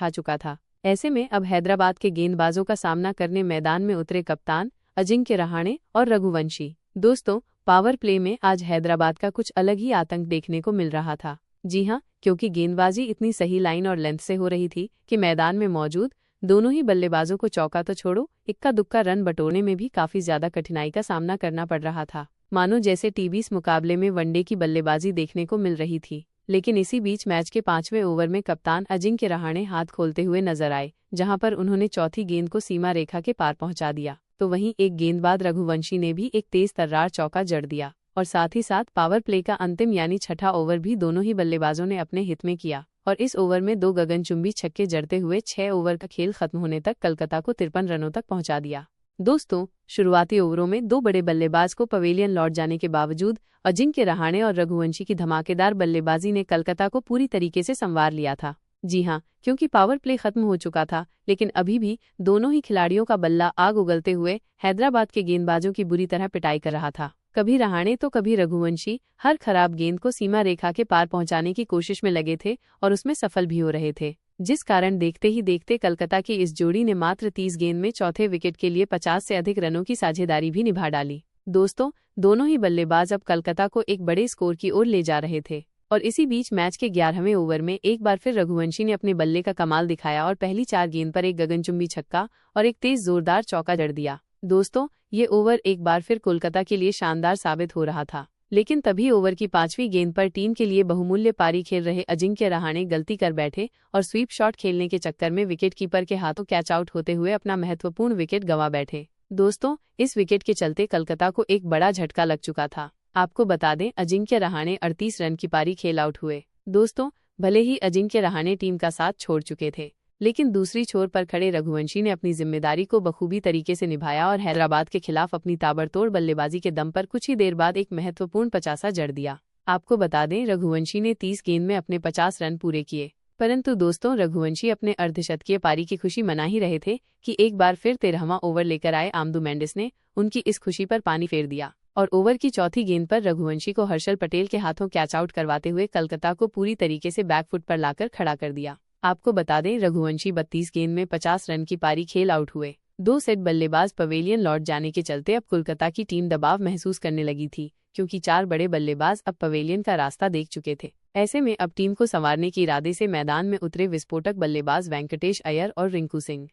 खा चुका था। ऐसे में अब हैदराबाद के गेंदबाजों का सामना करने मैदान में उतरे कप्तान अजिंक्य रहाणे और रघुवंशी। दोस्तों, पावर प्ले में आज हैदराबाद का कुछ अलग ही आतंक देखने को मिल रहा था। जी हां, क्योंकि गेंदबाजी इतनी सही लाइन और लेंथ से हो रही थी कि मैदान में मौजूद दोनों ही बल्लेबाजों को चौका तो छोड़ो, इक्का दुक्का रन बटोरने में भी काफी ज्यादा कठिनाई का सामना करना पड़ रहा था। मानो जैसे टी20 मुकाबले में वनडे की बल्लेबाजी देखने को मिल रही थी। लेकिन इसी बीच मैच के 5वें ओवर में कप्तान अजिंक्य रहाणे हाथ खोलते हुए नजर आए, जहां पर उन्होंने चौथी गेंद को सीमा रेखा के पार पहुंचा दिया। तो वहीं एक गेंदबाज रघुवंशी ने भी एक तेज तर्रार चौका जड़ दिया और साथ ही साथ पावर प्ले का अंतिम यानी छठा ओवर भी दोनों ही बल्लेबाजों ने अपने हित में किया और इस ओवर में 2 गगनचुंबी छक्के जड़ते हुए 6 ओवर का खेल खत्म होने तक कोलकाता को 53 रनों तक पहुंचा दिया। दोस्तों, शुरुआती ओवरों में 2 बड़े बल्लेबाज को पवेलियन लौट जाने के बावजूद अजिंक्य रहाणे और रघुवंशी की धमाकेदार बल्लेबाजी ने कोलकाता को पूरी तरीके से संवार लिया था। जी हां, क्योंकि पावर प्ले खत्म हो चुका था, लेकिन अभी भी दोनों ही खिलाड़ियों का बल्ला आग उगलते हुए हैदराबाद के गेंदबाजों की बुरी तरह पिटाई कर रहा था। कभी रहाणे तो कभी रघुवंशी हर खराब गेंद को सीमा रेखा के पार पहुंचाने की कोशिश में लगे थे और उसमें सफल भी हो रहे थे, जिस कारण देखते ही देखते कोलकाता की इस जोड़ी ने मात्र 30 गेंद में चौथे विकेट के लिए 50 से अधिक रनों की साझेदारी भी निभा डाली। दोस्तों, दोनों ही बल्लेबाज अब कोलकाता को एक बड़े स्कोर की ओर ले जा रहे थे और इसी बीच मैच के 11वें ओवर में एक बार फिर रघुवंशी ने अपने बल्ले का कमाल दिखाया और पहली 4 गेंद पर एक गगनचुंबी छक्का और एक तेज जोरदार चौका जड़ दिया। दोस्तों, ये ओवर एक बार फिर कोलकाता के लिए शानदार साबित हो रहा था, लेकिन तभी ओवर की 5वीं गेंद पर टीम के लिए बहुमूल्य पारी खेल रहे अजिंक्य रहाणे गलती कर बैठे और स्वीप शॉट खेलने के चक्कर में विकेटकीपर के हाथों कैच आउट होते हुए अपना महत्वपूर्ण विकेट गंवा बैठे। दोस्तों, इस विकेट के चलते कोलकाता को एक बड़ा झटका लग चुका था। आपको बता दें, अजिंक्य रहाणे 38 रन की पारी खेल आउट हुए। दोस्तों, भले ही अजिंक्य रहाणे टीम का साथ छोड़ चुके थे, लेकिन दूसरी छोर पर खड़े रघुवंशी ने अपनी जिम्मेदारी को बखूबी तरीके से निभाया और हैदराबाद के खिलाफ अपनी ताबड़तोड़ बल्लेबाजी के दम पर कुछ ही देर बाद एक महत्वपूर्ण 50 जड़ दिया। आपको बता दें, रघुवंशी ने 30 गेंद में अपने 50 रन पूरे किए, परंतु दोस्तों, रघुवंशी अपने अर्धशतकीय पारी की खुशी मना ही रहे थे कि एक बार फिर 13वां ओवर लेकर आए आमदू मेंडिस ने उनकी इस खुशी पर पानी फेर दिया और ओवर की चौथी गेंद पर रघुवंशी को हर्षल पटेल के हाथों कैच आउट करवाते हुए कोलकाता को पूरी तरीके से बैकफुट पर लाकर खड़ा कर दिया। आपको बता दें, रघुवंशी 32 गेंद में 50 रन की पारी खेल आउट हुए। 2 सेट बल्लेबाज पवेलियन लौट जाने के चलते अब कोलकाता की टीम दबाव महसूस करने लगी थी, क्योंकि 4 बड़े बल्लेबाज अब पवेलियन का रास्ता देख चुके थे। ऐसे में अब टीम को संवारने के इरादे से मैदान में उतरे विस्फोटक बल्लेबाज वेंकटेश अय्यर और रिंकू सिंह।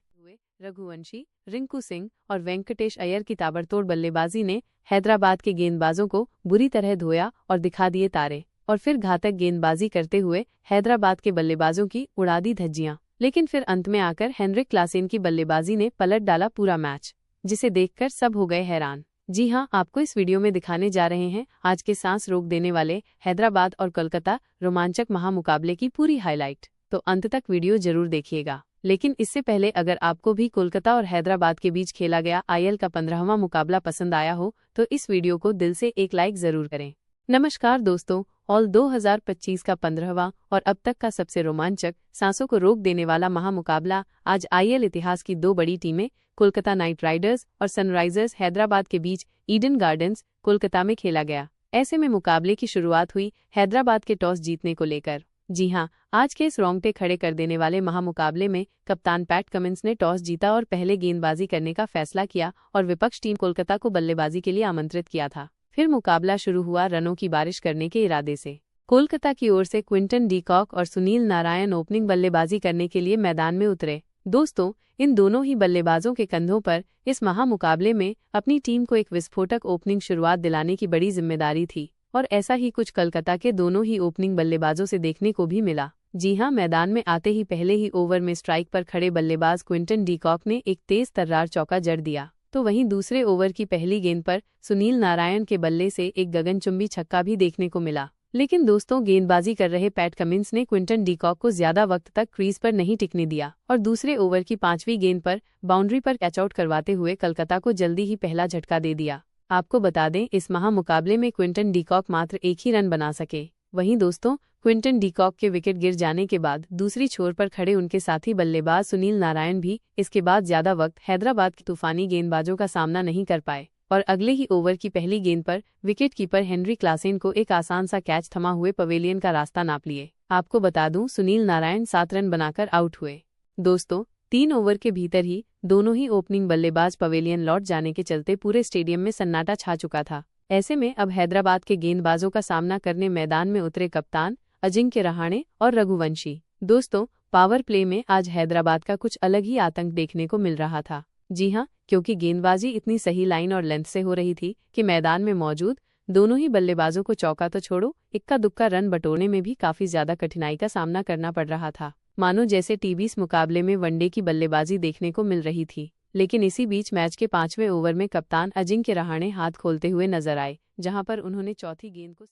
रघुवंशी, रिंकू सिंह और वेंकटेश अय्यर की ताबड़तोड़ बल्लेबाजी ने हैदराबाद के गेंदबाजों को बुरी तरह धोया और दिखा दिए तारे और फिर घातक गेंदबाजी करते हुए हैदराबाद के बल्लेबाजों की उड़ा दी धज्जियां। लेकिन फिर अंत में आकर हेनरिक क्लासेन की बल्लेबाजी ने पलट डाला पूरा मैच, जिसे देखकर सब हो गए हैरान। जी हां, आपको इस वीडियो में दिखाने जा रहे हैं आज के सांस रोक देने वाले हैदराबाद और कोलकाता रोमांचक महामुकाबले की पूरी हाईलाइट। तो अंत तक वीडियो जरूर देखिएगा। लेकिन इससे पहले अगर आपको भी कोलकाता और हैदराबाद के बीच खेला गया आईएल का 15वां मुकाबला पसंद आया हो तो इस वीडियो को दिल से एक लाइक जरूर करें। नमस्कार दोस्तों, ऑल 2025 का 15वां और अब तक का सबसे रोमांचक, सांसों को रोक देने वाला महामुकाबला आज आईएल इतिहास की 2 बड़ी टीमें कोलकाता नाइट राइडर्स और सनराइजर्स हैदराबाद के बीच ईडन गार्डन्स, कोलकाता में खेला गया। ऐसे में मुकाबले की शुरुआत हुई हैदराबाद के टॉस जीतने को लेकर। जी हां, आज के इस रोंगटे खड़े कर देने वाले महामुकाबले में कप्तान पैट कमिंस ने टॉस जीता और पहले गेंदबाजी करने का फैसला किया और विपक्ष टीम कोलकाता को बल्लेबाजी के लिए आमंत्रित किया था। फिर मुकाबला शुरू हुआ रनों की बारिश करने के इरादे से। कोलकाता की ओर से क्विंटन डी कॉक और सुनील नारायण ओपनिंग बल्लेबाजी करने के लिए मैदान में उतरे। दोस्तों, इन दोनों ही बल्लेबाजों के कंधों पर इस महामुकाबले में अपनी टीम को एक विस्फोटक ओपनिंग शुरुआत दिलाने की बड़ी जिम्मेदारी थी और ऐसा ही कुछ कोलकाता के दोनों ही ओपनिंग बल्लेबाजों से देखने को भी मिला। जी हां, मैदान में आते ही पहले ही ओवर में स्ट्राइक पर खड़े बल्लेबाज क्विंटन डी कॉक ने एक तेज तर्रार चौका जड़ दिया, तो वहीं दूसरे ओवर की पहली गेंद पर सुनील नारायण के बल्ले से एक गगनचुंबी छक्का भी देखने को मिला। लेकिन दोस्तों, गेंदबाजी कर रहे पैट कमिंस ने क्विंटन डी कॉक को ज्यादा वक्त तक क्रीज पर नहीं टिकने दिया और दूसरे ओवर की 5वीं गेंद पर बाउंड्री पर कैच आउट करवाते हुए कोलकाता को जल्दी ही पहला झटका दे दिया। आपको बता दें, इस महामुकाबले में क्विंटन डी कॉक मात्र 1 ही रन बना सके। वहीं दोस्तों, क्विंटन डी कॉक के विकेट गिर जाने के बाद दूसरी छोर पर खड़े उनके साथी बल्लेबाज सुनील नारायण भी इसके बाद ज्यादा वक्त हैदराबाद के तूफानी गेंदबाजों का सामना नहीं कर पाए और अगले ही ओवर की पहली गेंद पर विकेटकीपर हेनरी क्लासेन को एक आसान सा कैच थमा हुए पवेलियन का रास्ता नाप लिए। आपको बता दूं, सुनील नारायण 7 रन बनाकर आउट हुए। दोस्तों, 3 ओवर के भीतर ही दोनों ही ओपनिंग बल्लेबाज पवेलियन लौट जाने के चलते पूरे स्टेडियम में सन्नाटा छा चुका था। ऐसे में अब हैदराबाद के गेंदबाजों का सामना करने मैदान में उतरे कप्तान अजिंक्य रहाणे और रघुवंशी। दोस्तों, पावर प्ले में आज हैदराबाद का कुछ अलग ही आतंक देखने को मिल रहा था। जी हां, क्योंकि गेंदबाजी इतनी सही लाइन और लेंथ से हो रही थी कि मैदान में मौजूद दोनों ही बल्लेबाजों को चौका तो छोड़ो, इक्का दुक्का रन बटोरने में भी काफी ज्यादा कठिनाई का सामना करना पड़ रहा था। मानो जैसे टी20 मुकाबले में वनडे की बल्लेबाजी देखने को मिल रही थी। लेकिन इसी बीच मैच के 5वें ओवर में कप्तान अजिंक्य रहाणे हाथ खोलते हुए नजर आए, जहां पर उन्होंने चौथी गेंद को